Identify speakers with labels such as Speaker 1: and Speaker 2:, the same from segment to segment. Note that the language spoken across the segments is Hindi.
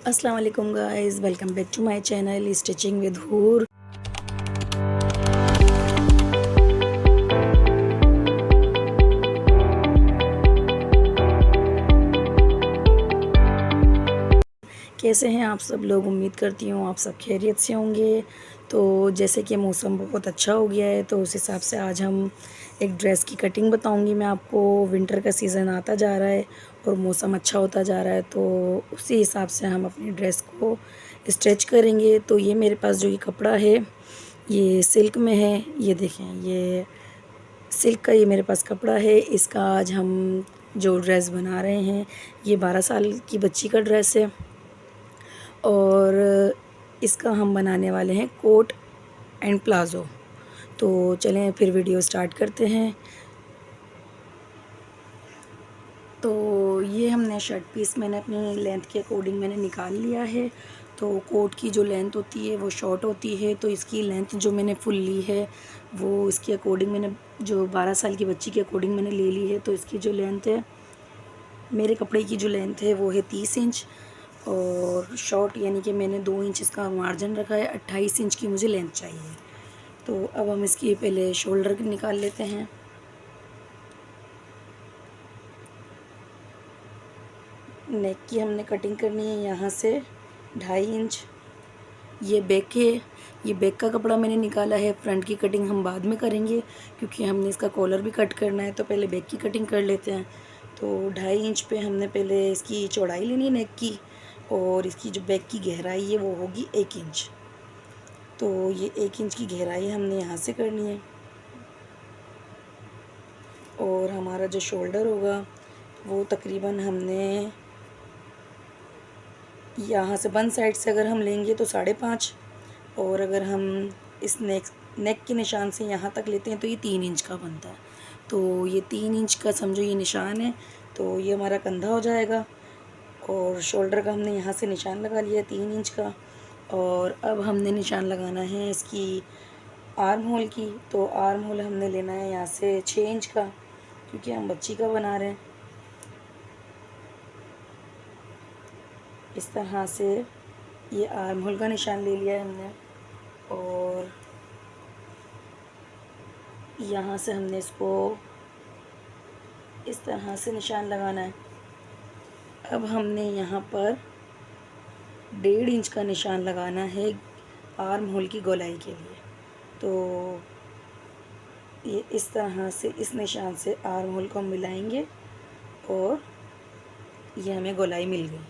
Speaker 1: अस्सलाम वालेकुम guys, welcome back to my channel stitching with Hoor. कैसे हैं आप सब लोग? उम्मीद करती हूँ आप सब खैरियत से होंगे। तो जैसे कि मौसम बहुत अच्छा हो गया है, तो उस हिसाब से आज हम एक ड्रेस की कटिंग बताऊंगी मैं आपको। विंटर का सीज़न आता जा रहा है और मौसम अच्छा होता जा रहा है, तो उसी हिसाब से हम अपनी ड्रेस को स्टिच करेंगे। तो ये मेरे पास जो ये कपड़ा है, ये सिल्क में है। ये देखें, ये सिल्क का ये मेरे पास कपड़ा है। इसका आज हम जो ड्रेस बना रहे हैं, ये 12 साल की बच्ची का ड्रेस है और इसका हम बनाने वाले हैं कोट एंड प्लाज़ो। तो चलें फिर वीडियो स्टार्ट करते हैं। तो ये हमने शर्ट पीस मैंने अपनी लेंथ के अकॉर्डिंग मैंने निकाल लिया है। तो कोट की जो लेंथ होती है वो शॉर्ट होती है, तो इसकी लेंथ जो मैंने फुल ली है वो इसके अकॉर्डिंग मैंने जो 12 साल की बच्ची के अकॉर्डिंग मैंने ले ली है। तो इसकी जो लेंथ है, मेरे कपड़े की जो लेंथ है वो है 30 इंच और शॉर्ट यानी कि मैंने 2 इंच इसका मार्जिन रखा है। 28 इंच की मुझे लेंथ चाहिए। तो अब हम इसकी पहले शोल्डर निकाल लेते हैं। नेक की हमने कटिंग करनी है यहाँ से 2.5 इंच। ये बैक है, ये बैक का कपड़ा मैंने निकाला है। फ्रंट की कटिंग हम बाद में करेंगे क्योंकि हमने इसका कॉलर भी कट करना है, तो पहले बैक की कटिंग कर लेते हैं। तो 2.5 इंच पे हमने पहले इसकी चौड़ाई लेनी है नेक की, और इसकी जो बैक की गहराई है वो होगी 1 इंच। तो ये 1 इंच की गहराई हमने यहाँ से करनी है। और हमारा जो शोल्डर होगा वो तकरीबन हमने यहाँ से वन साइड से अगर हम लेंगे तो 5.5, और अगर हम इस नेक के निशान से यहाँ तक लेते हैं तो ये 3 इंच का बनता है। तो ये 3 इंच का समझो ये निशान है, तो ये हमारा कंधा हो जाएगा। और शोल्डर का हमने यहाँ से निशान लगा लिया 3 इंच का। और अब हमने निशान लगाना है इसकी आर्म होल की। तो आर्म होल हमने लेना है यहाँ से 6 इंच का, क्योंकि हम बच्ची का बना रहे हैं। इस तरह से ये आर्म होल का निशान ले लिया है हमने, और यहाँ से हमने इसको इस तरह से निशान लगाना है। अब हमने यहाँ पर 1.5 इंच का निशान लगाना है आर्म होल की गोलाई के लिए। तो ये इस तरह से इस निशान से आर्म होल को हम मिलाएंगे और ये हमें गोलाई मिल गई।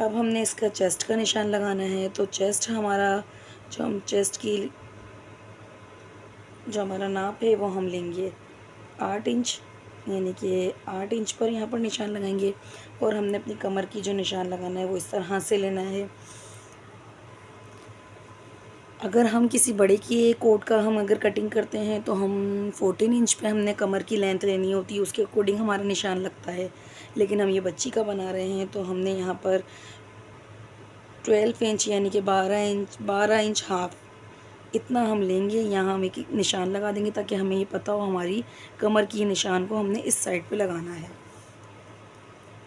Speaker 1: अब हमने इसका चेस्ट का निशान लगाना है। तो चेस्ट हमारा जो हमारा नाप है वो हम लेंगे 8 इंच, यानी कि 8 इंच पर यहाँ पर निशान लगाएंगे। और हमने अपनी कमर की जो निशान लगाना है वो इस तरह से लेना है। अगर हम किसी बड़े की कोट का हम अगर कटिंग करते हैं तो हम 14 इंच पे हमने कमर की लेंथ लेनी होती है, उसके अकॉर्डिंग हमारा निशान लगता है। लेकिन हम ये बच्ची का बना रहे हैं तो हमने यहाँ पर 12 इंच यानी कि 12 इंच हाफ इतना हम लेंगे। यहाँ हम एक निशान लगा देंगे ताकि हमें ये पता हो हमारी कमर की निशान को हमने इस साइड पे लगाना है।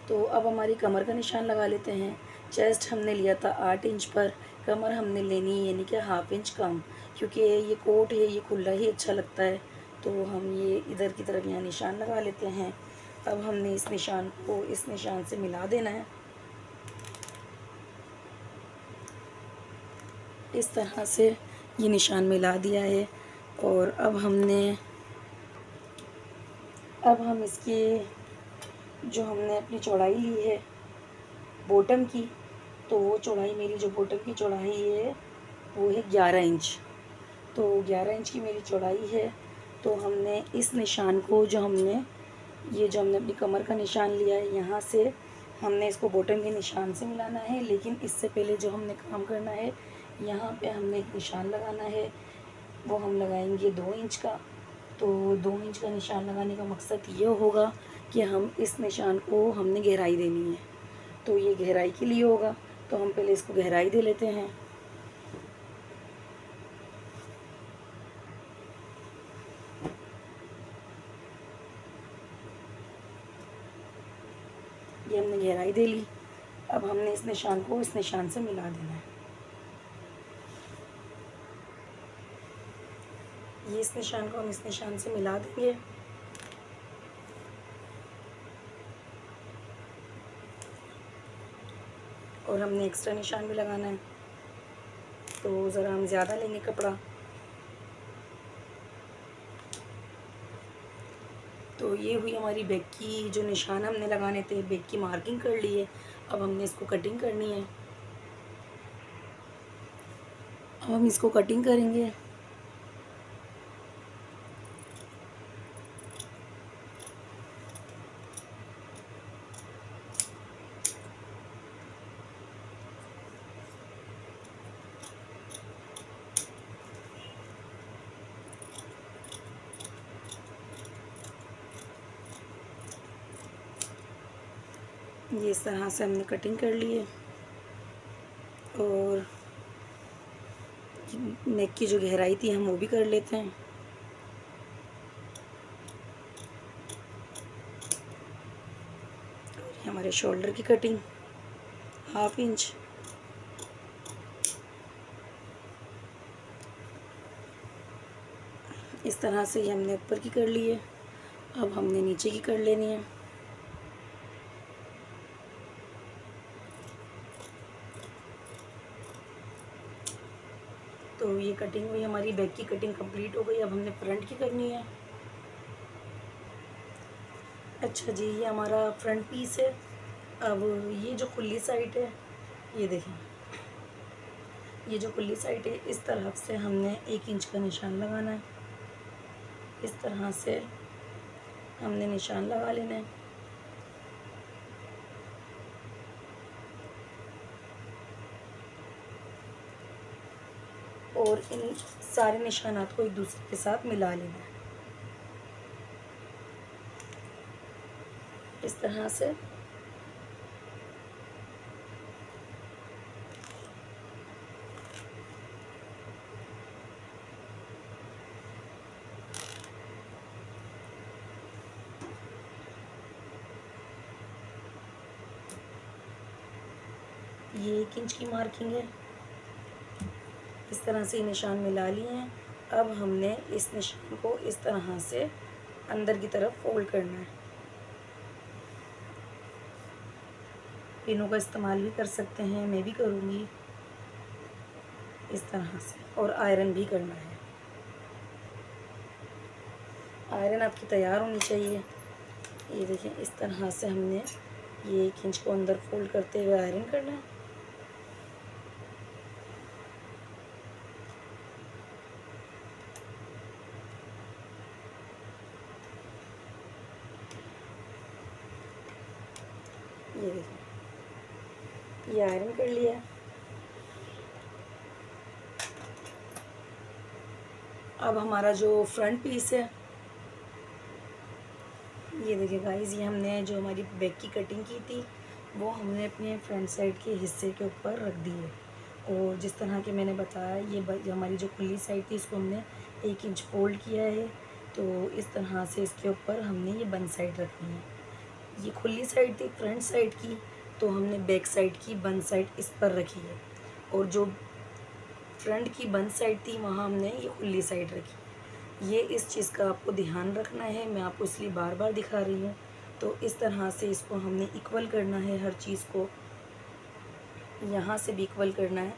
Speaker 1: तो अब हमारी कमर का निशान लगा लेते हैं। चेस्ट हमने लिया था 8 इंच पर, कमर हमने लेनी है यानी कि हाफ इंच कम, क्योंकि ये कोट है ये खुला ही अच्छा लगता है। तो हम ये इधर की तरफ यहाँ निशान लगा लेते हैं। अब हमने इस निशान को इस निशान से मिला देना है। इस तरह से ये निशान मिला दिया है। और अब हम इसकी जो हमने अपनी चौड़ाई ली है बॉटम की, तो वो चौड़ाई मेरी जो बॉटम की चौड़ाई है वो है 11 इंच। तो 11 इंच की मेरी चौड़ाई है। तो हमने इस निशान को जो हमने अपनी कमर का निशान लिया है यहाँ से हमने इसको बॉटम के निशान से मिलाना है। लेकिन इससे पहले जो हमने काम करना है, यहाँ पे हमने एक निशान लगाना है, वो हम लगाएंगे 2 इंच का। तो 2 इंच का निशान लगाने का मकसद ये होगा कि हम इस निशान को हमने गहराई देनी है, तो ये गहराई के लिए होगा। तो हम पहले इसको गहराई दे लेते हैं। ये हमने गहराई दे ली। अब हमने इस निशान को इस निशान से मिला देना है। ये इस निशान को हम इस निशान से मिला देंगे। और हमने एक्स्ट्रा निशान भी लगाना है, तो ज़रा हम ज़्यादा लेंगे कपड़ा। तो ये हुई हमारी बैक की जो निशान हमने लगाने थे, बैक की मार्किंग कर ली है। अब हमने इसको कटिंग करनी है। अब हम इसको कटिंग करेंगे। ये इस तरह से हमने कटिंग कर ली है। और नेक की जो गहराई थी हम वो भी कर लेते हैं। और हमारे शोल्डर की कटिंग 1/2 इंच। इस तरह से ये हमने ऊपर की कर ली है। अब हमने नीचे की कर लेनी है। तो ये कटिंग हुई, हमारी बैक की कटिंग कंप्लीट हो गई। अब हमने फ्रंट की करनी है। अच्छा जी, ये हमारा फ्रंट पीस है। अब ये जो खुली साइड है, ये देखें, ये जो खुली साइड है, इस तरफ से हमने 1 इंच का निशान लगाना है। इस तरह से हमने निशान लगा लेना है। और इन सारे निशानात को एक दूसरे के साथ मिला लेना है इस तरह से। ये 1 इंच की मार्किंग है। इस तरह से निशान मिला लिए हैं। अब हमने इस निशान को इस तरह से अंदर की तरफ फोल्ड करना है। पिनों का इस्तेमाल भी कर सकते हैं, मैं भी करूँगी इस तरह से। और आयरन भी करना है। आयरन आपकी तैयार होनी चाहिए। ये देखें, इस तरह से हमने ये 1 इंच को अंदर फोल्ड करते हुए आयरन करना है। ये देखें, ये आयरन कर लिया। अब हमारा जो फ्रंट पीस है, ये देखिए गाइस, ये हमने जो हमारी बैक की कटिंग की थी वो हमने अपने फ्रंट साइड के हिस्से के ऊपर रख दी है। और जिस तरह के मैंने बताया, ये हमारी जो खुली साइड थी इसको हमने 1 इंच फोल्ड किया है। तो इस तरह से इसके ऊपर हमने ये बंद साइड रखनी है। ये खुली साइड थी फ्रंट साइड की, तो हमने बैक साइड की बंद साइड इस पर रखी है। और जो फ्रंट की बंद साइड थी वहाँ हमने ये खुली साइड रखी। ये इस चीज़ का आपको ध्यान रखना है, मैं आपको इसलिए बार बार दिखा रही हूँ। तो इस तरह से इसको हमने इक्वल करना है, हर चीज़ को यहाँ से भी इक्वल करना है।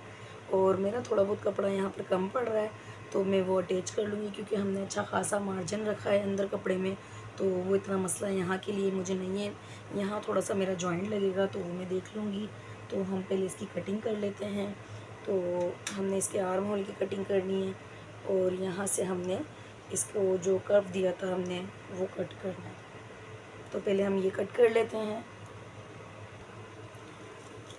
Speaker 1: और मेरा थोड़ा बहुत कपड़ा यहाँ पर कम पड़ रहा है तो मैं वो अटैच कर लूँगी, क्योंकि हमने अच्छा खासा मार्जिन रखा है अंदर कपड़े में, तो वो इतना मसला यहाँ के लिए मुझे नहीं है। यहाँ थोड़ा सा मेरा जॉइंट लगेगा तो वो मैं देख लूँगी। तो हम पहले इसकी कटिंग कर लेते हैं। तो हमने इसके आर्म होल की कटिंग करनी है। और यहाँ से हमने इसको जो कर्व दिया था हमने वो कट करना है। तो पहले हम ये कट कर लेते हैं।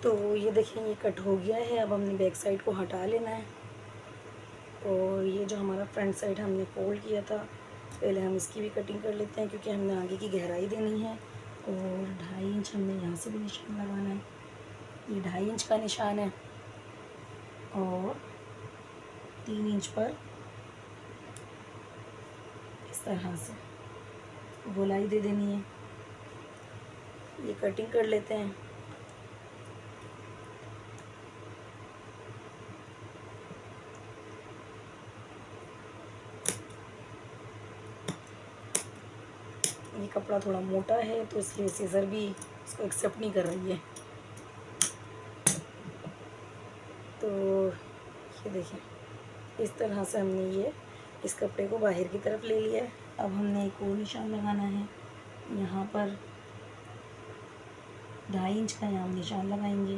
Speaker 1: तो ये देखें, ये कट हो गया है। अब हमने बैक साइड को हटा लेना है। और ये जो हमारा फ्रंट साइड हमने फोल्ड किया था, पहले हम इसकी भी कटिंग कर लेते हैं, क्योंकि हमने आगे की गहराई देनी है। और 2.5 इंच हमने यहाँ से भी निशान लगाना है। ये 2.5 इंच का निशान है। और 3 इंच पर इस तरह से गोलाई दे देनी है। ये कटिंग कर लेते हैं। ये कपड़ा थोड़ा मोटा है तो इसलिए सीज़र भी इसको एक्सेप्ट नहीं कर रही है। तो ये देखें, इस तरह से हमने ये इस कपड़े को बाहर की तरफ ले लिया है। अब हमने एक और निशान लगाना है। यहाँ पर 2.5 इंच का यहाँ हम निशान लगाएंगे,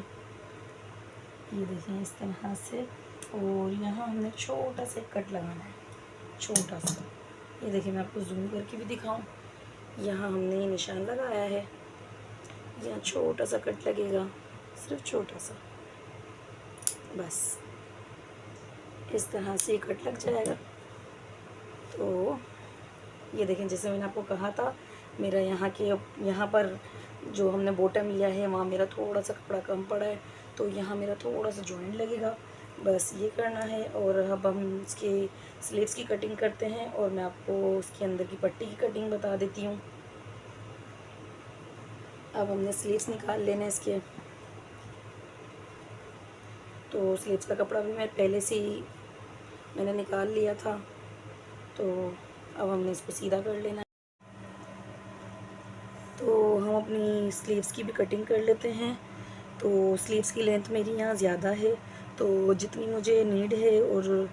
Speaker 1: ये देखें इस तरह से। और यहाँ हमने छोटा सा कट लगाना है, छोटा सा। ये देखिए, मैं आपको जूम करके भी दिखाऊं। यहाँ हमने ये निशान लगाया है, यहाँ छोटा सा कट लगेगा, सिर्फ छोटा सा, बस इस तरह से कट लग जाएगा। तो ये देखें, जैसे मैंने आपको कहा था, मेरा यहाँ पर जो हमने बॉटम लिया है वहाँ मेरा थोड़ा सा कपड़ा कम पड़ा है, तो यहाँ मेरा थोड़ा सा जॉइंट लगेगा, बस ये करना है। और अब हम इसके स्लीव्स की कटिंग करते हैं और मैं आपको उसके अंदर की पट्टी की कटिंग बता देती हूँ। अब हमने स्लीव्स निकाल लेने हैं इसके। तो स्लीव्स का कपड़ा भी मैं पहले से ही मैंने निकाल लिया था, तो अब हमने इसको सीधा कर लेना है। तो हम अपनी स्लीव्स की भी कटिंग कर लेते हैं। तो स्लीव्स की लेंथ मेरी यहाँ ज़्यादा है, तो जितनी मुझे नीड है और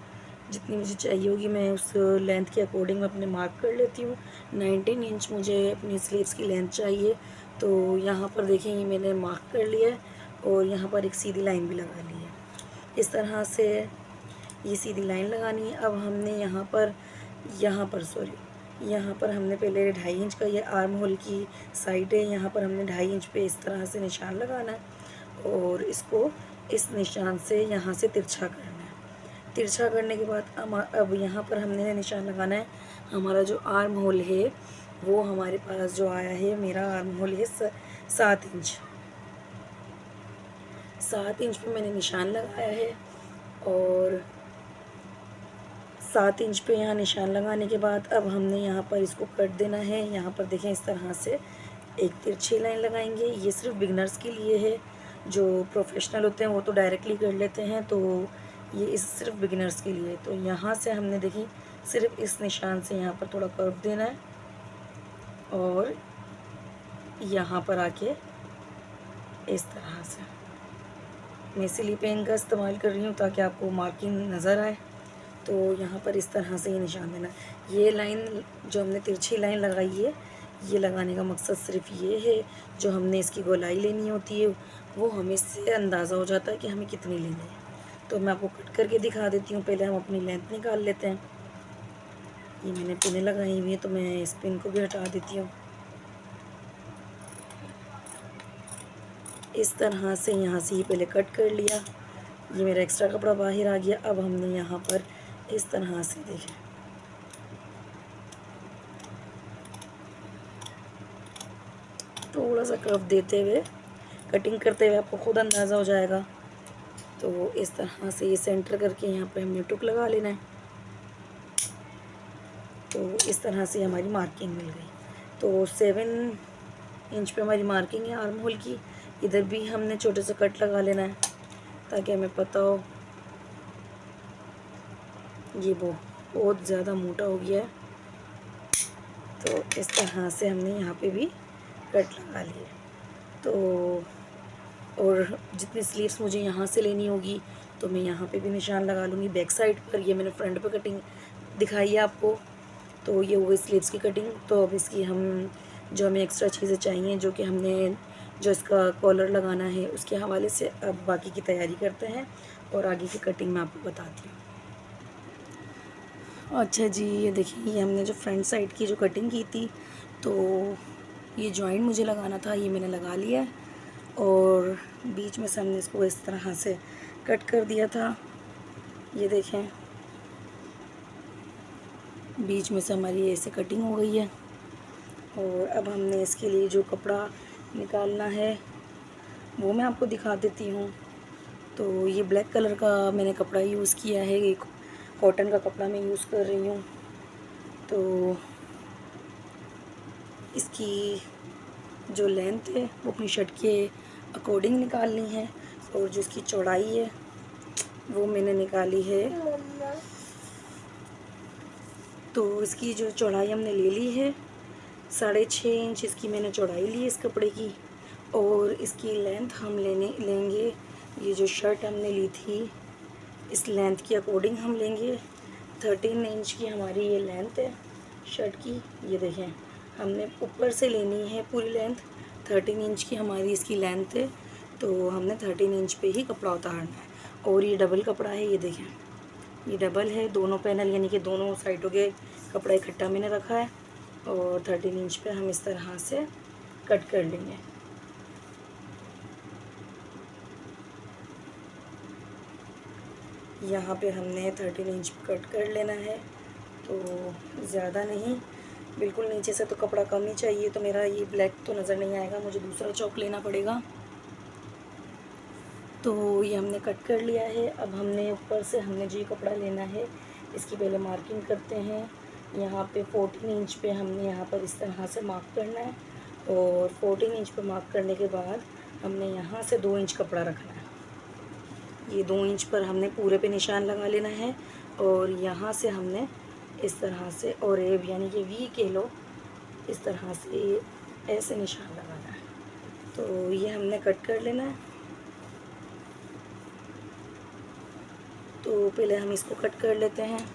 Speaker 1: जितनी मुझे चाहिए होगी मैं उस लेंथ के अकॉर्डिंग मैं अपने मार्क कर लेती हूँ। 19 इंच मुझे अपनी स्लीव्स की लेंथ चाहिए। तो यहाँ पर देखें, ये मैंने मार्क कर लिया है और यहाँ पर एक सीधी लाइन भी लगा ली है। इस तरह से ये सीधी लाइन लगानी है। अब हमने यहाँ पर हमने पहले 2.5 इंच का ये आर्म होल की साइड है, यहाँ पर हमने 2.5 इंच पे इस तरह से निशान लगाना है और इसको इस निशान से यहाँ से तिरछा करना है। तिरछा करने के बाद अब यहाँ पर हमने निशान लगाना है। हमारा जो आर्म होल है वो हमारे पास जो आया है, मेरा आर्म होल है 7 इंच। 7 इंच पे मैंने निशान लगाया है और 7 इंच पे यहाँ निशान लगाने के बाद अब हमने यहाँ पर इसको कट देना है। यहाँ पर देखें, इस तरह से एक तिरछी लाइन लगाएंगे। ये सिर्फ बिगनर्स के लिए है, जो प्रोफेशनल होते हैं वो तो डायरेक्टली कर लेते हैं, तो ये इस सिर्फ बिगनर्स के लिए। तो यहाँ से हमने देखी सिर्फ इस निशान से यहाँ पर थोड़ा कर्व देना है और यहाँ पर आके इस तरह से, मैं सिली पेन का इस्तेमाल कर रही हूँ ताकि आपको मार्किंग नज़र आए। तो यहाँ पर इस तरह से ये निशान देना। ये लाइन जो हमने तिरछी लाइन लगाई है, ये लगाने का मकसद सिर्फ ये है, जो हमने इसकी गोलाई लेनी होती है वो हमें इससे अंदाज़ा हो जाता है कि हमें कितनी लेनी है। तो मैं आपको कट करके दिखा देती हूँ। पहले हम अपनी लेंथ निकाल लेते हैं। ये मैंने पिनें लगाई हुई है तो मैं इस पिन को भी हटा देती हूँ। इस तरह से यहाँ से ये पहले कट कर लिया, ये मेरा एक्स्ट्रा कपड़ा बाहर आ गया। अब हमने यहाँ पर इस तरह से देखें, थोड़ा सा कर्व देते हुए कटिंग करते हुए आपको खुद अंदाज़ा हो जाएगा। तो इस तरह से ये सेंटर करके यहाँ पे हमने टुक लगा लेना है। तो इस तरह से हमारी मार्किंग मिल गई। तो 7 इंच पे हमारी मार्किंग है आर्म होल की। इधर भी हमने छोटे से कट लगा लेना है ताकि हमें पता हो। ये बहुत ज़्यादा मोटा हो गया है, तो इस तरह से हमने यहाँ पे भी कट लगा लिए। तो और जितनी स्लीव्स मुझे यहाँ से लेनी होगी तो मैं यहाँ पे भी निशान लगा लूँगी बैक साइड पर। ये मैंने फ्रंट पे कटिंग दिखाई है आपको। तो ये हो गई स्लीव्स की कटिंग। तो अब इसकी जो हमें एक्स्ट्रा चीज़ें चाहिए, जो कि हमने जो इसका कॉलर लगाना है उसके हवाले से अब बाकी की तैयारी करते हैं और आगे की कटिंग मैं आपको बताती हूँ। अच्छा जी, ये देखिए, ये हमने जो फ्रंट साइड की जो कटिंग की थी, तो ये जॉइंट मुझे लगाना था, ये मैंने लगा लिया है और बीच में से हमने इसको इस तरह से कट कर दिया था। ये देखें, बीच में से हमारी ऐसे कटिंग हो गई है। और अब हमने इसके लिए जो कपड़ा निकालना है वो मैं आपको दिखा देती हूँ। तो ये ब्लैक कलर का मैंने कपड़ा यूज़ किया है, एक कॉटन का कपड़ा मैं यूज़ कर रही हूँ। तो इसकी जो लेंथ है वो अपनी शर्ट के अकॉर्डिंग निकालनी है और जो इसकी चौड़ाई है वो मैंने निकाली है। तो इसकी जो चौड़ाई हमने ले ली है 6.5 इंच इसकी मैंने चौड़ाई ली इस कपड़े की, और इसकी लेंथ हम लेंगे, ये जो शर्ट हमने ली थी इस लेंथ के अकॉर्डिंग हम लेंगे। 13 इंच की हमारी ये लेंथ है शर्ट की। ये देखें, हमने ऊपर से लेनी है पूरी लेंथ। 13 इंच की हमारी इसकी लेंथ है, तो हमने 13 इंच पे ही कपड़ा उतारना है। और ये डबल कपड़ा है, ये देखें ये डबल है, दोनों पैनल यानी कि दोनों साइडों के कपड़ा इकट्ठा मैंने रखा है। और 13 इंच पे हम इस तरह से कट कर लेंगे। यहाँ पे हमने 13 इंच कट कर लेना है, तो ज़्यादा नहीं, बिल्कुल नीचे से तो कपड़ा कम ही चाहिए। तो मेरा ये ब्लैक तो नज़र नहीं आएगा, मुझे दूसरा चौक लेना पड़ेगा। तो ये हमने कट कर लिया है। अब हमने ऊपर से हमने जो ये कपड़ा लेना है इसकी पहले मार्किंग करते हैं। यहाँ पे 14 इंच पे हमने यहाँ पर इस तरह से मार्क करना है, और 14 इंच पे मार्क करने के बाद हमने यहाँ से 2 इंच कपड़ा रखना है। ये 2 इंच पर हमने पूरे पे निशान लगा लेना है, और यहाँ से हमने इस तरह से, और यानी कि वी कह लो, इस तरह से ऐसे निशान लगाना है। तो ये हमने कट कर लेना है। तो पहले हम इसको कट कर लेते हैं।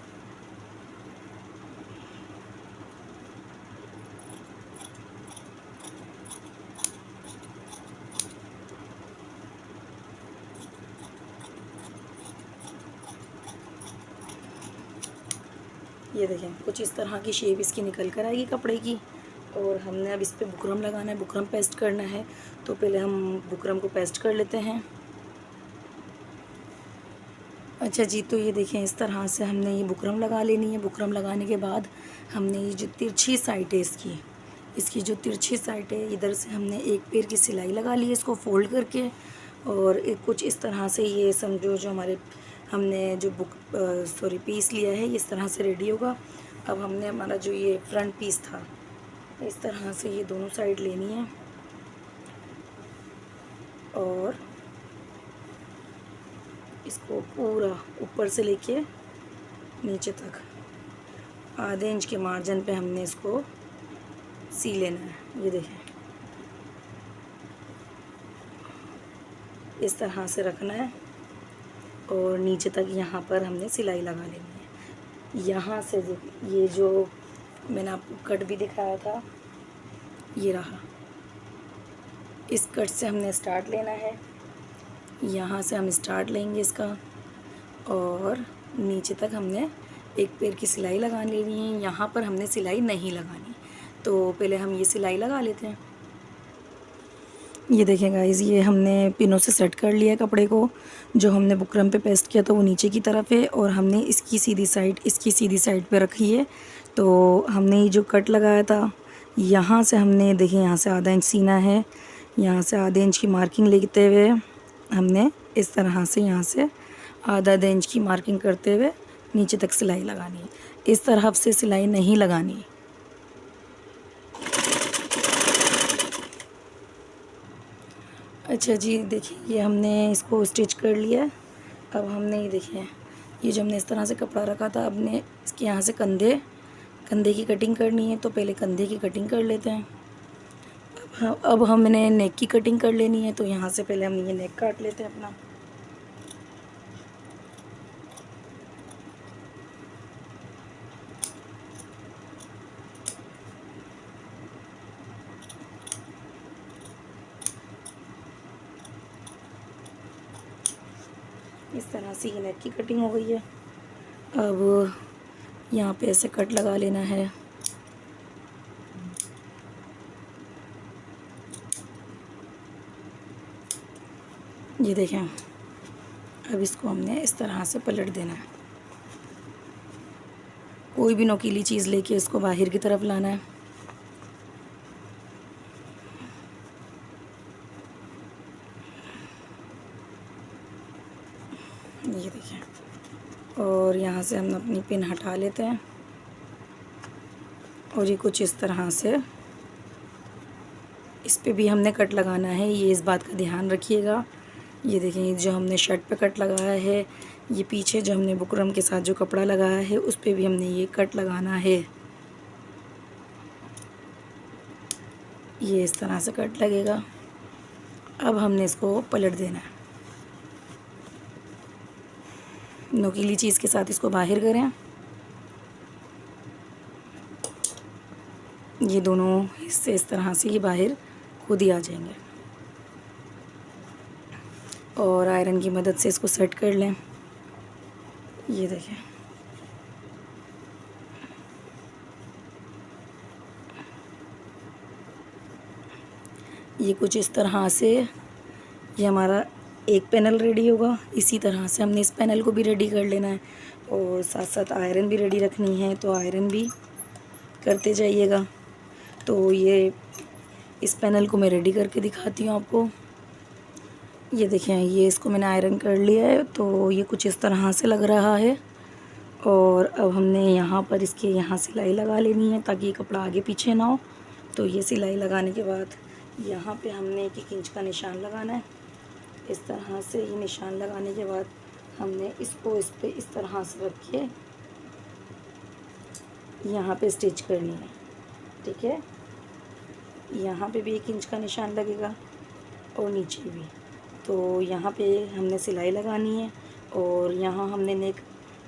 Speaker 1: ये देखें कुछ इस तरह की शेप इसकी निकल कर आएगी कपड़े की। और हमने अब इस पर बुकरम लगाना है, बुकरम पेस्ट करना है। तो पहले हम बुकरम को पेस्ट कर लेते हैं। अच्छा जी, तो ये देखें इस तरह से हमने ये बुकरम लगा लेनी है। बुकरम लगाने के बाद हमने ये जो तिरछी साइड है इसकी जो तिरछी साइड है, इधर से हमने एक पैर की सिलाई लगा ली है इसको फोल्ड करके। और एक कुछ इस तरह से ये समझो जो हमने जो पीस लिया है इस तरह से रेडी होगा। अब हमने हमारा जो ये फ्रंट पीस था इस तरह से ये दोनों साइड लेनी है, और इसको पूरा ऊपर से लेके नीचे तक आधे इंच के मार्जिन पे हमने इसको सी लेना है। ये देखें इस तरह से रखना है, और नीचे तक यहाँ पर हमने सिलाई लगा लेनी है। यहाँ से ये जो मैंने आपको कट भी दिखाया था ये रहा, इस कट से हमने स्टार्ट लेना है। यहाँ से हम स्टार्ट लेंगे इसका, और नीचे तक हमने एक पैर की सिलाई लगा लेनी है। यहाँ पर हमने सिलाई नहीं लगानी, तो पहले हम ये सिलाई लगा लेते हैं। ये देखें गाइस, ये हमने पिनों से सेट कर लिया है कपड़े को। जो हमने बुकरम पे पेस्ट किया था वो नीचे की तरफ है, और हमने इसकी सीधी साइड पे रखी है। तो हमने ये जो कट लगाया था यहाँ से हमने देखें यहाँ से आधा इंच सीना है। यहाँ से आधे इंच की मार्किंग लेते हुए हमने इस तरह से यहाँ से आधा इंच की मार्किंग करते हुए नीचे तक सिलाई लगानी है। इस तरफ से सिलाई नहीं लगानी। अच्छा जी, देखिए ये हमने इसको स्टिच कर लिया। अब हमने ये देखें ये जो हमने इस तरह से कपड़ा रखा था, अब ने इसके यहाँ से कंधे की कटिंग करनी है। तो पहले कंधे की कटिंग कर लेते हैं। अब हमने नेक की कटिंग कर लेनी है। तो यहाँ से पहले हम ये नेक काट लेते हैं अपना। इस तरह से ये नेक की कटिंग हो गई है। अब यहाँ पे ऐसे कट लगा लेना है। ये देखें, अब इसको हमने इस तरह से पलट देना है। कोई भी नोकीली चीज़ लेके इसको बाहर की तरफ लाना है। ये देखें, और यहाँ से हम अपनी पिन हटा लेते हैं, और ये कुछ इस तरह से इस पे भी हमने कट लगाना है। ये इस बात का ध्यान रखिएगा। ये देखें, जो हमने शर्ट पे कट लगाया है, ये पीछे जो हमने बुकरम के साथ जो कपड़ा लगाया है उस पे भी हमने ये कट लगाना है। ये इस तरह से कट लगेगा। अब हमने इसको पलट देना है, नोकीली चीज़ के साथ इसको बाहर करें। ये दोनों हिस्से इस तरह से ये बाहर खुद ही आ जाएंगे और आयरन की मदद से इसको सेट कर लें। ये देखें, ये कुछ इस तरह से ये हमारा एक पैनल रेडी होगा। इसी तरह से हमने इस पैनल को भी रेडी कर लेना है और साथ साथ आयरन भी रेडी रखनी है, तो आयरन भी करते जाइएगा। तो ये इस पैनल को मैं रेडी करके दिखाती हूँ आपको। ये देखें, ये इसको मैंने आयरन कर लिया है, तो ये कुछ इस तरह से लग रहा है। और अब हमने यहाँ पर इसके यहाँ सिलाई लगा लेनी है ताकि ये कपड़ा आगे पीछे ना हो। तो ये सिलाई लगाने के बाद यहाँ पे हमने 1 इंच का निशान लगाना है। इस तरह से ये निशान लगाने के बाद हमने इसको इस पे इस तरह से रख के यहाँ पे स्टिच करनी है। ठीक है, यहाँ पे भी 1 इंच का निशान लगेगा और नीचे भी। तो यहाँ पे हमने सिलाई लगानी है और यहाँ हमने नेक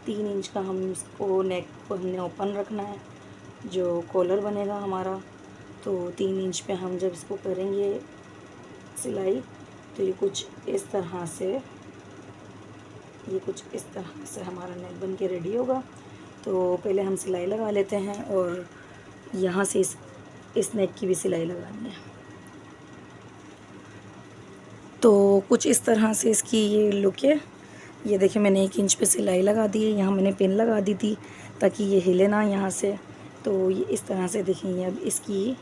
Speaker 1: 3 इंच का हम इसको नेक को हमने ओपन रखना है, जो कॉलर बनेगा हमारा। तो 3 इंच पे हम जब इसको करेंगे सिलाई, तो ये कुछ इस तरह से हमारा नेक बन के रेडी होगा। तो पहले हम सिलाई लगा लेते हैं और यहाँ से इस नेक की भी सिलाई लगानी है। तो कुछ इस तरह से इसकी ये लुक है। ये देखिए, मैंने 1 इंच पे सिलाई लगा दी है। यहाँ मैंने पिन लगा दी थी ताकि ये हिले ना यहाँ से। तो ये इस तरह से देखेंगे, अब इसकी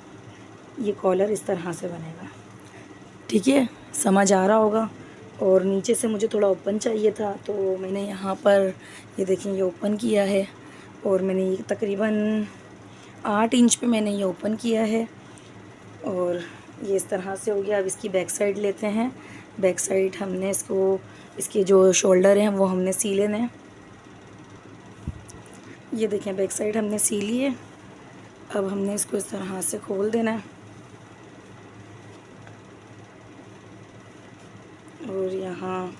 Speaker 1: ये कॉलर इस तरह से बनेगा। ठीक है, समझ आ रहा होगा। और नीचे से मुझे थोड़ा ओपन चाहिए था, तो मैंने यहाँ पर ये देखें ये ओपन किया है और मैंने ये तकरीबन 8 इंच पे मैंने ये ओपन किया है और ये इस तरह से हो गया। अब इसकी बैक साइड लेते हैं। बैक साइड हमने इसके जो शोल्डर हैं वो हमने सी लेने हैं। ये देखें, बैक साइड हमने सी ली है। अब हमने इसको इस तरह से खोल देना है और यहाँ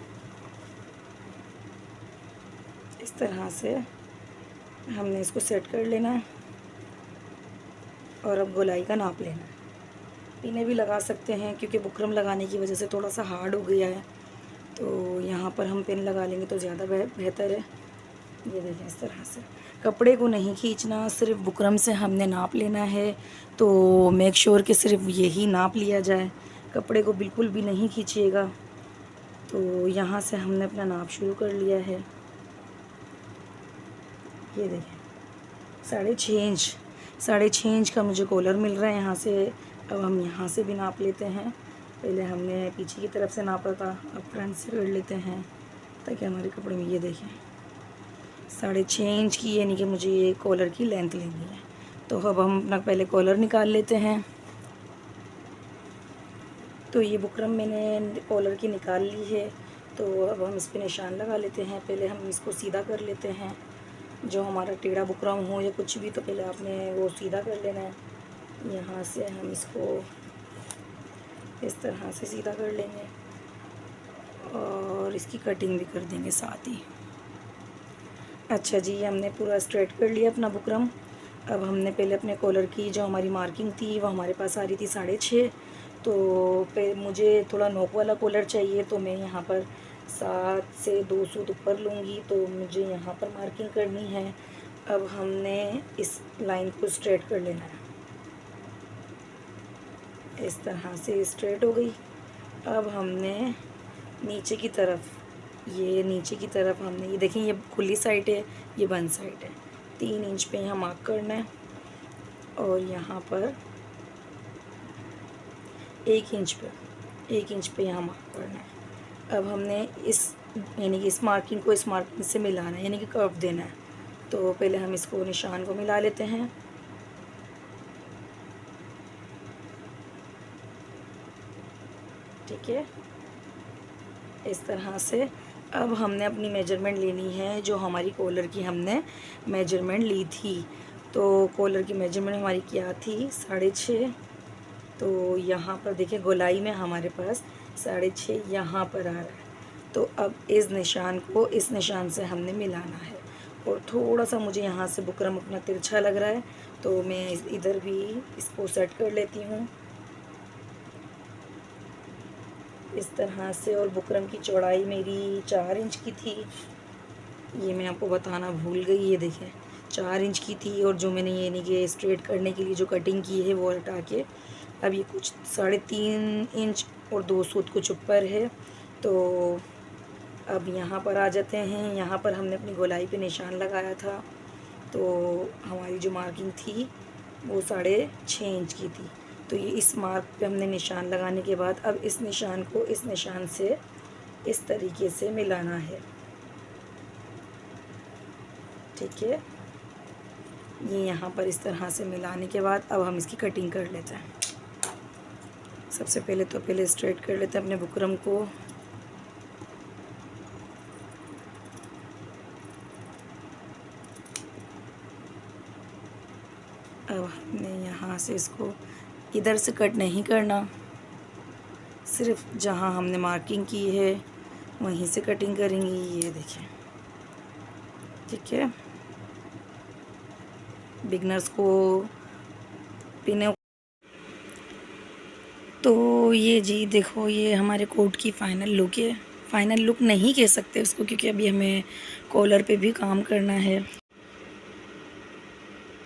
Speaker 1: इस तरह से हमने इसको सेट कर लेना है और अब गोलाई का नाप लेना है। पिनें भी लगा सकते हैं क्योंकि बुकरम लगाने की वजह से थोड़ा सा हार्ड हो गया है, तो यहाँ पर हम पिन लगा लेंगे तो ज़्यादा बेहतर है। ये देखें, इस तरह से कपड़े को नहीं खींचना, सिर्फ बुकरम से हमने नाप लेना है। तो मेक श्योर कि सिर्फ यही नाप लिया जाए, कपड़े को बिल्कुल भी नहीं खींचिएगा। तो यहाँ से हमने अपना नाप शुरू कर लिया है। ये देखें, 6.5 इंच का मुझे कॉलर मिल रहा है यहाँ से। अब हम यहाँ से भी नाप लेते हैं। पहले हमने पीछे की तरफ से नापा था, अब फ्रंट से कर लेते हैं ताकि हमारे कपड़े में, ये देखें 6.5 इंच की, यानी कि मुझे ये कॉलर की लेंथ लेनी है। तो अब हम अपना पहले कॉलर निकाल लेते हैं। तो ये बुकरम मैंने कॉलर की निकाल ली है। तो अब हम इस पर निशान लगा लेते हैं। पहले हम इसको सीधा कर लेते हैं, जो हमारा टेढ़ा बुकरम हो या कुछ भी, तो पहले आपने वो सीधा कर लेना है। यहाँ से हम इसको इस तरह से सीधा कर लेंगे और इसकी कटिंग भी कर देंगे साथ ही। अच्छा जी, हमने पूरा स्ट्रेट कर लिया अपना बुकरम। अब हमने पहले अपने कॉलर की जो हमारी मार्किंग थी वो हमारे पास आ रही थी 6.5। तो फिर मुझे थोड़ा नोक वाला कॉलर चाहिए, तो मैं यहाँ पर 7 से 2 सूत ऊपर लूँगी। तो मुझे यहाँ पर मार्किंग करनी है। अब हमने इस लाइन को स्ट्रेट कर लेना है। इस तरह से स्ट्रेट हो गई। अब हमने नीचे की तरफ हमने, ये देखें, ये खुली साइड है, ये बंद साइड है। 3 इंच पे यहाँ मार्क करना है और यहाँ पर 1 इंच पे यहाँ मार्क करना है। अब हमने यानी कि इस मार्किंग को इस मार्किंग से मिलाना है, यानी कि कर्व देना है। तो पहले हम इसको निशान को मिला लेते हैं। ठीक है, इस तरह से। अब हमने अपनी मेजरमेंट लेनी है, जो हमारी कॉलर की हमने मेजरमेंट ली थी। तो कॉलर की मेजरमेंट हमारी क्या थी, 6.5। तो यहाँ पर देखिए गोलाई में हमारे पास 6.5 यहाँ पर आ रहा है। तो अब इस निशान को इस निशान से हमने मिलाना है। और थोड़ा सा मुझे यहाँ से बुकरम अपना तिरछा लग रहा है, तो मैं इधर भी इसको सेट कर लेती हूँ इस तरह से। और बुकरम की चौड़ाई मेरी 4 इंच की थी, ये मैं आपको बताना भूल गई। ये देखें 4 इंच की थी, और जो मैंने ये नहीं कि स्ट्रेट करने के लिए जो कटिंग की है वो हटा के अब ये कुछ 3.5 इंच और 2 सूत कुछ ऊपर है। तो अब यहाँ पर आ जाते हैं। यहाँ पर हमने अपनी गोलाई पे निशान लगाया था, तो हमारी जो मार्किंग थी वो 6.5 इंच की थी। तो ये इस मार्क पे हमने निशान लगाने के बाद अब इस निशान को इस निशान से इस तरीके से मिलाना है, ठीक है। ये यहाँ पर इस तरह से मिलाने के बाद अब हम इसकी कटिंग कर लेते हैं। सबसे पहले स्ट्रेट कर लेते हैं अपने बुकरम को। अब हमने यहाँ से इसको इधर से कट नहीं करना, सिर्फ जहाँ हमने मार्किंग की है वहीं से कटिंग करेंगे। ये देखें, ठीक है। बिगनर्स को पिने तो ये जी देखो, ये हमारे कोट की फ़ाइनल लुक है। फ़ाइनल लुक नहीं कह सकते उसको, क्योंकि अभी हमें कॉलर पे भी काम करना है।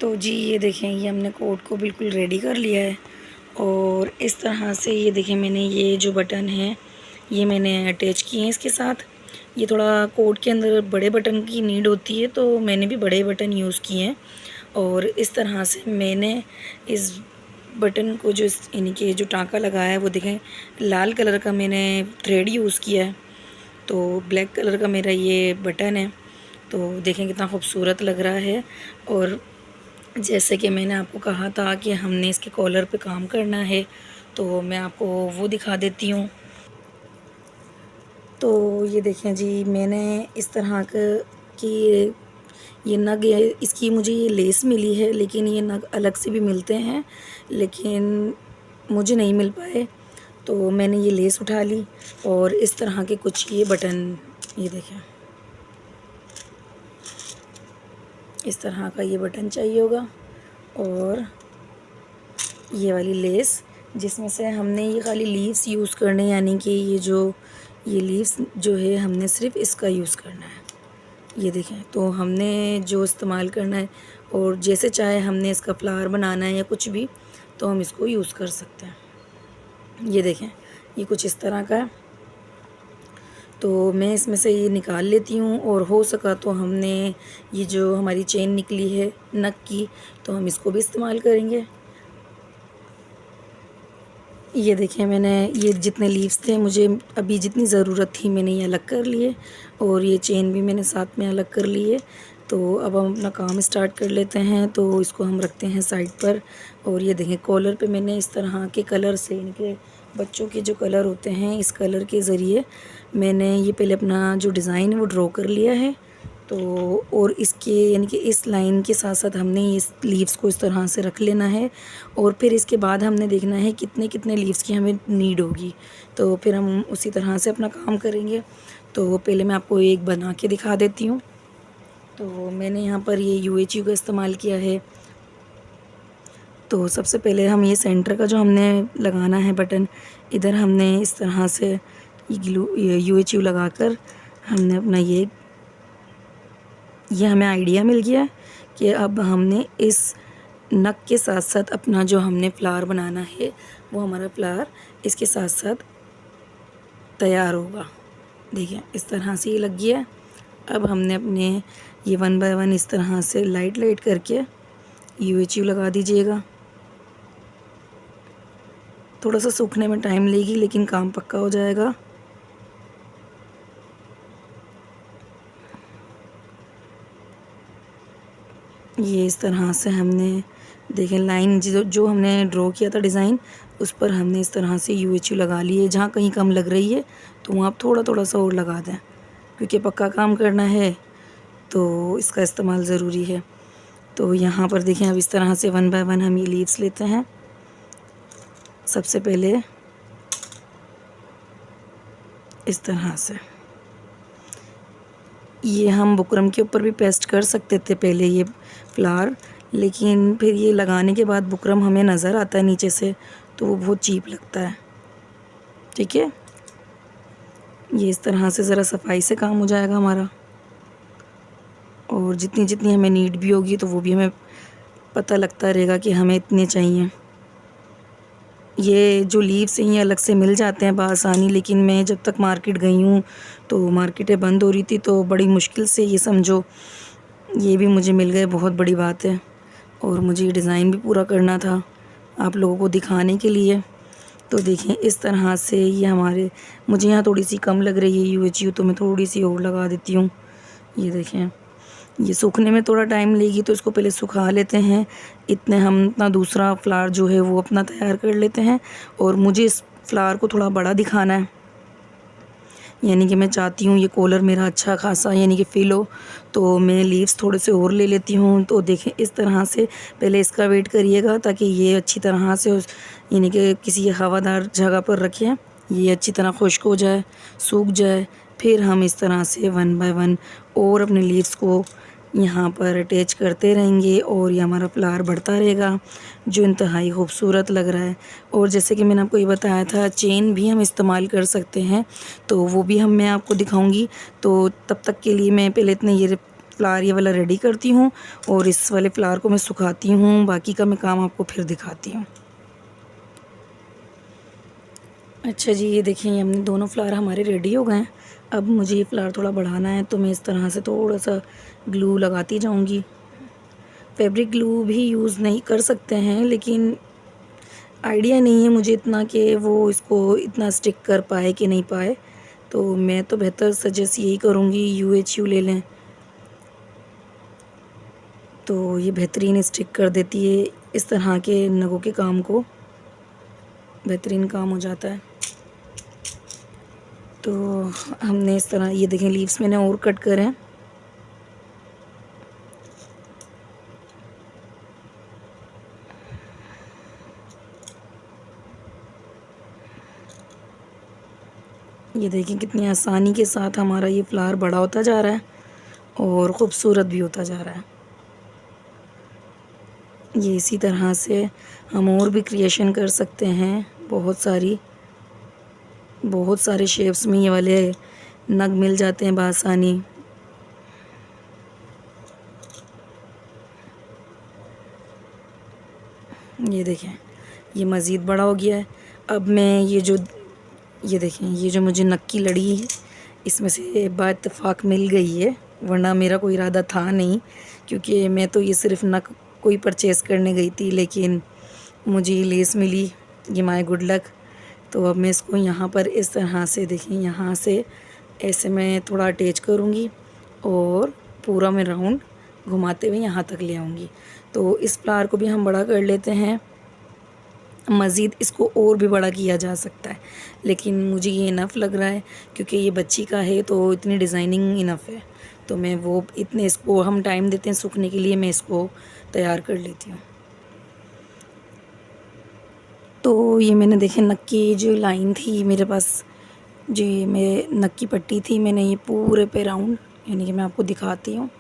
Speaker 1: तो जी ये देखें, ये हमने कोट को बिल्कुल रेडी कर लिया है। और इस तरह से ये देखें, मैंने ये जो बटन है ये मैंने अटैच किए हैं इसके साथ। ये थोड़ा कोट के अंदर बड़े बटन की नीड होती है, तो मैंने भी बड़े बटन यूज़ किए हैं। और इस तरह से मैंने इस बटन को जो यानी कि जो टाँका लगाया है वो देखें, लाल कलर का मैंने थ्रेड यूज़ किया है। तो ब्लैक कलर का मेरा ये बटन है। तो देखें कितना खूबसूरत लग रहा है। और जैसे कि मैंने आपको कहा था कि हमने इसके कॉलर पे काम करना है, तो मैं आपको वो दिखा देती हूँ। तो ये देखें जी, मैंने इस तरह की ये नग है, इसकी मुझे ये लेस मिली है, लेकिन ये नग अलग से भी मिलते हैं, लेकिन मुझे नहीं मिल पाए। तो मैंने ये लेस उठा ली और इस तरह के कुछ ये बटन, ये देखें इस तरह का ये बटन चाहिए होगा। और ये वाली लेस, जिसमें से हमने ये खाली लीव्स यूज़ करने, यानी कि ये लीव्स जो है हमने सिर्फ इसका यूज़ करना है। ये देखें, तो हमने जो इस्तेमाल करना है, और जैसे चाहे हमने इसका फ्लावर बनाना है या कुछ भी, तो हम इसको यूज़ कर सकते हैं। ये देखें, ये कुछ इस तरह का है। तो मैं इसमें से ये निकाल लेती हूँ, और हो सका तो हमने ये जो हमारी चेन निकली है नग की, तो हम इसको भी इस्तेमाल करेंगे। ये देखें, मैंने ये जितने लीव्स थे, मुझे अभी जितनी ज़रूरत थी मैंने ये अलग कर लिए, और ये चेन भी मैंने साथ में अलग कर ली है। तो अब हम अपना काम स्टार्ट कर लेते हैं। तो इसको हम रखते हैं साइड पर। और ये देखें, कॉलर पे मैंने इस तरह के कलर से, इनके बच्चों के जो कलर होते हैं, इस कलर के ज़रिए मैंने ये पहले अपना जो डिज़ाइन है वो ड्रॉ कर लिया है। तो और इसके यानी कि इस लाइन के साथ साथ हमने इस लीव्स को इस तरह से रख लेना है, और फिर इसके बाद हमने देखना है कितने कितने लीव्स की हमें नीड होगी, तो फिर हम उसी तरह से अपना काम करेंगे। तो पहले मैं आपको एक बना के दिखा देती हूँ। तो मैंने यहाँ पर ये UHU का इस्तेमाल किया है। तो सबसे पहले हम ये सेंटर का जो हमने लगाना है बटन, इधर हमने इस तरह से ये UHU लगाकर हमने अपना ये हमें आइडिया मिल गया कि अब हमने इस नग के साथ साथ अपना जो हमने फ्लावर बनाना है, वो हमारा फ्लावर इसके साथ साथ तैयार होगा। देखिए इस तरह से ये लग गया। अब हमने अपने ये 1 बाय 1 इस तरह से लाइट लाइट करके UHU लगा दीजिएगा। थोड़ा सा सूखने में टाइम लेगी, लेकिन काम पक्का हो जाएगा। ये इस तरह से हमने देखें लाइन जो हमने ड्रॉ किया था डिज़ाइन, उस पर हमने इस तरह से UHU लगा लिए। जहाँ कहीं कम लग रही है तो वहाँ आप थोड़ा थोड़ा सा और लगा दें, क्योंकि पक्का काम करना है तो इसका इस्तेमाल ज़रूरी है। तो यहाँ पर देखें, अब इस तरह से 1 बाय 1 हम ये लीव्स लेते हैं। सबसे पहले इस तरह से ये हम बुकरम के ऊपर भी पेस्ट कर सकते थे पहले ये फ्लावर, लेकिन फिर ये लगाने के बाद बुकरम हमें नज़र आता है नीचे से, तो वो बहुत चीप लगता है। ठीक है, ये इस तरह से ज़रा सफाई से काम हो जाएगा हमारा, और जितनी जितनी हमें नीड भी होगी तो वो भी हमें पता लगता रहेगा कि हमें इतने चाहिए। ये जो लीव्स हैं ये अलग से मिल जाते हैं बआसानी, लेकिन मैं जब तक मार्केट गई हूँ तो मार्केटें बंद हो रही थी, तो बड़ी मुश्किल से ये समझो ये भी मुझे मिल गए, बहुत बड़ी बात है। और मुझे ये डिज़ाइन भी पूरा करना था आप लोगों को दिखाने के लिए। तो देखें इस तरह से ये हमारे, मुझे यहाँ थोड़ी सी कम लग रही है UHU, तो मैं थोड़ी सी और लगा देती हूँ। ये देखें, ये सूखने में थोड़ा टाइम लेगी, तो इसको पहले सुखा लेते हैं। इतने हम अपना दूसरा फ्लावर जो है वो अपना तैयार कर लेते हैं। और मुझे इस फ्लावर को थोड़ा बड़ा दिखाना है, यानी कि मैं चाहती हूँ ये कॉलर मेरा अच्छा खासा यानी कि फिल हो, तो मैं लीव्स थोड़े से और ले लेती हूँ। तो देखें इस तरह से पहले इसका वेट करिएगा ताकि ये अच्छी तरह से यानी कि किसी हवादार जगह पर रखें, ये अच्छी तरह खुश्क हो जाए, सूख जाए। फिर हम इस तरह से 1 बाय 1 और अपने लीव्स को यहाँ पर अटैच करते रहेंगे, और ये हमारा फ्लावर बढ़ता रहेगा जो इंतहाई खूबसूरत लग रहा है। और जैसे कि मैंने आपको ये बताया था, चेन भी हम इस्तेमाल कर सकते हैं, तो वो भी मैं आपको दिखाऊंगी। तो तब तक के लिए मैं पहले इतने ये फ्लावर ये वाला रेडी करती हूँ, और इस वाले फ्लावर को मैं सुखाती हूँ, बाकी का मैं काम आपको फिर दिखाती हूँ। अच्छा जी, ये देखिए ये हमने दोनों फ्लावर हमारे रेडी हो गए हैं। अब मुझे ये फ्लावर थोड़ा बढ़ाना है, तो मैं इस तरह से थोड़ा सा ग्लू लगाती जाऊंगी। फैब्रिक ग्लू भी यूज़ नहीं कर सकते हैं, लेकिन आइडिया नहीं है मुझे इतना कि वो इसको इतना स्टिक कर पाए कि नहीं पाए, तो मैं तो बेहतर सजेस्ट यही करूँगी UHU ले लें, तो ये बेहतरीन स्टिक कर देती है। इस तरह के नगों के काम को बेहतरीन काम हो जाता है। तो हमने इस तरह ये देखें लीव्स मैंने और कट करे हैं। ये देखें कितनी आसानी के साथ हमारा ये फ्लावर बड़ा होता जा रहा है और ख़ूबसूरत भी होता जा रहा है। ये इसी तरह से हम और भी क्रिएशन कर सकते हैं, बहुत सारे शेप्स में ये वाले नग मिल जाते हैं बआसानी। ये देखें ये मज़ीद बड़ा हो गया है। अब मैं ये देखें ये जो मुझे नग की लड़ी है इसमें से बाइत्तेफाक मिल गई है, वरना मेरा कोई इरादा था नहीं, क्योंकि मैं तो ये सिर्फ नग कोई परचेज़ करने गई थी, लेकिन मुझे ये लेस मिली, ये माय गुड लक। तो अब मैं इसको यहाँ पर इस तरह से देखें यहाँ से ऐसे मैं थोड़ा अटैच करूँगी और पूरा मैं राउंड घुमाते हुए यहाँ तक ले आऊँगी। तो इस फ्लावर को भी हम बड़ा कर लेते हैं, मज़ीद इसको और भी बड़ा किया जा सकता है, लेकिन मुझे ये इनफ़ लग रहा है क्योंकि ये बच्ची का है, तो इतनी डिज़ाइनिंग इनफ़ है। तो मैं वो इतने इसको हम टाइम देते हैं सूखने के लिए, मैं इसको तैयार कर लेती हूँ। तो ये मैंने देखे नक की जो लाइन थी मेरे पास, जो ये मेरे नक की पट्टी थी, मैंने ये पूरे पे राउंड यानी कि मैं आपको दिखाती हूँ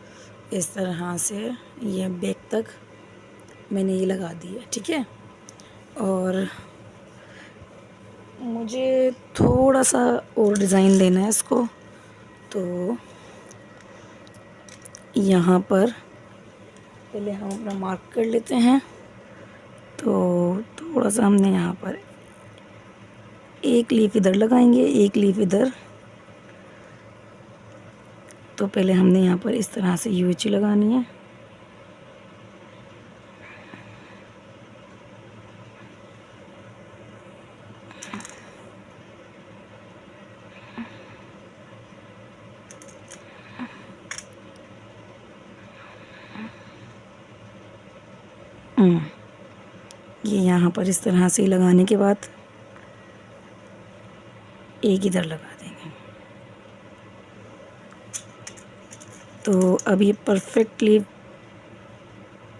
Speaker 1: इस तरह से ये बैक तक मैंने ये लगा दी है। ठीक है, और मुझे थोड़ा सा और डिज़ाइन देना है इसको, तो यहाँ पर पहले हम अपना मार्क कर लेते हैं। तो थोड़ा सा हमने यहाँ पर एक लीफ इधर लगाएंगे, एक लीफ इधर। तो पहले हमने यहाँ पर इस तरह से UHU लगानी है। ये यहाँ पर इस तरह से लगाने के बाद एक इधर लगा देंगे। तो अब ये परफेक्टली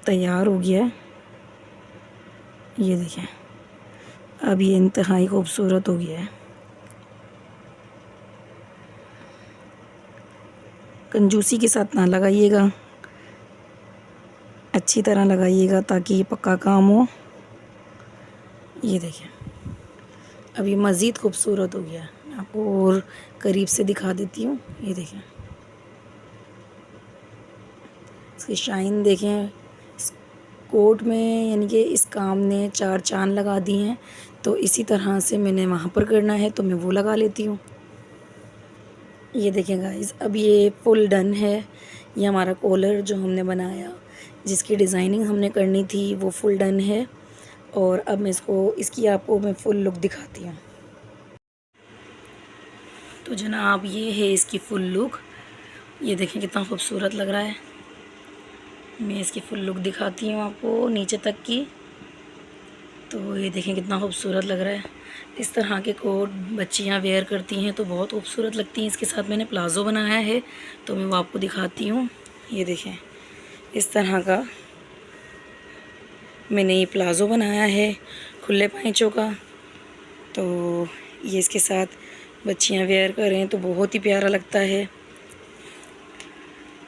Speaker 1: तैयार हो गया है। ये देखें अब ये इंतहाई खूबसूरत हो गया है। कंजूसी के साथ ना लगाइएगा, अच्छी तरह लगाइएगा ताकि ये पक्का काम हो। ये देखिए अब ये मज़ीद खूबसूरत हो गया। मैं आपको और करीब से दिखा देती हूँ। ये देखें इसकी शाइन देखें। इस कोट में यानी कि इस काम ने 4 चाँद लगा दिए हैं। तो इसी तरह से मैंने वहाँ पर करना है तो मैं वो लगा लेती हूँ। ये देखें गाइस, अब ये फुल डन है। ये हमारा कॉलर जो हमने बनाया, जिसकी डिज़ाइनिंग हमने करनी थी, वो फुल डन है। और अब मैं इसकी आपको मैं फुल लुक दिखाती हूँ। तो जनाब ये है इसकी फुल लुक। ये देखें कितना खूबसूरत लग रहा है। मैं इसकी फुल लुक दिखाती हूँ आपको नीचे तक की। तो ये देखें कितना खूबसूरत लग रहा है। इस तरह के कोट बच्चियाँ वेयर करती हैं तो बहुत खूबसूरत लगती हैं। इसके साथ मैंने प्लाज़ो बनाया है तो मैं वो आपको दिखाती हूँ। ये देखें इस तरह का मैंने ये प्लाज़ो बनाया है खुले पैंचों का। तो ये इसके साथ बच्चियाँ वेयर करें तो बहुत ही प्यारा लगता है।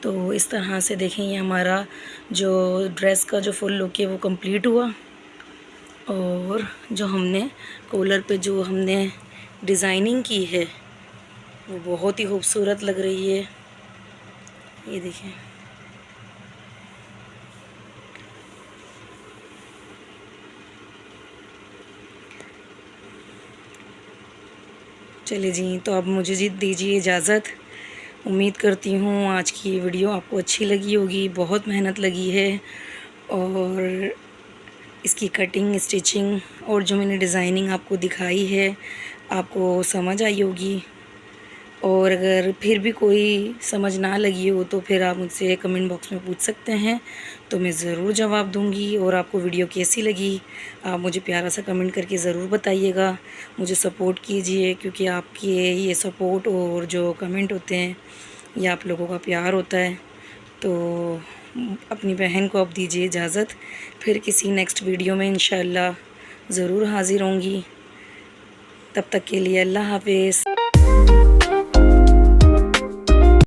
Speaker 1: तो इस तरह से देखें ये हमारा जो ड्रेस का जो फुल लुक है वो कंप्लीट हुआ। और जो हमने कॉलर पे जो हमने डिज़ाइनिंग की है वो बहुत ही खूबसूरत लग रही है। ये देखें चलिए जी, तो अब मुझे जी दीजिए इजाज़त। उम्मीद करती हूँ आज की ये वीडियो आपको अच्छी लगी होगी। बहुत मेहनत लगी है और इसकी कटिंग, स्टिचिंग और जो मैंने डिज़ाइनिंग आपको दिखाई है आपको समझ आई होगी। और अगर फिर भी कोई समझ ना लगी हो तो फिर आप मुझसे कमेंट बॉक्स में पूछ सकते हैं, तो मैं ज़रूर जवाब दूंगी। और आपको वीडियो कैसी लगी आप मुझे प्यारा सा कमेंट करके ज़रूर बताइएगा। मुझे सपोर्ट कीजिए क्योंकि आपके ये सपोर्ट और जो कमेंट होते हैं ये आप लोगों का प्यार होता है। तो अपनी बहन को अब दीजिए इजाज़त। फिर किसी नेक्स्ट वीडियो में इंशाअल्लाह ज़रूर हाज़िर होंगी। तब तक के लिए अल्लाह हाफ़िज़।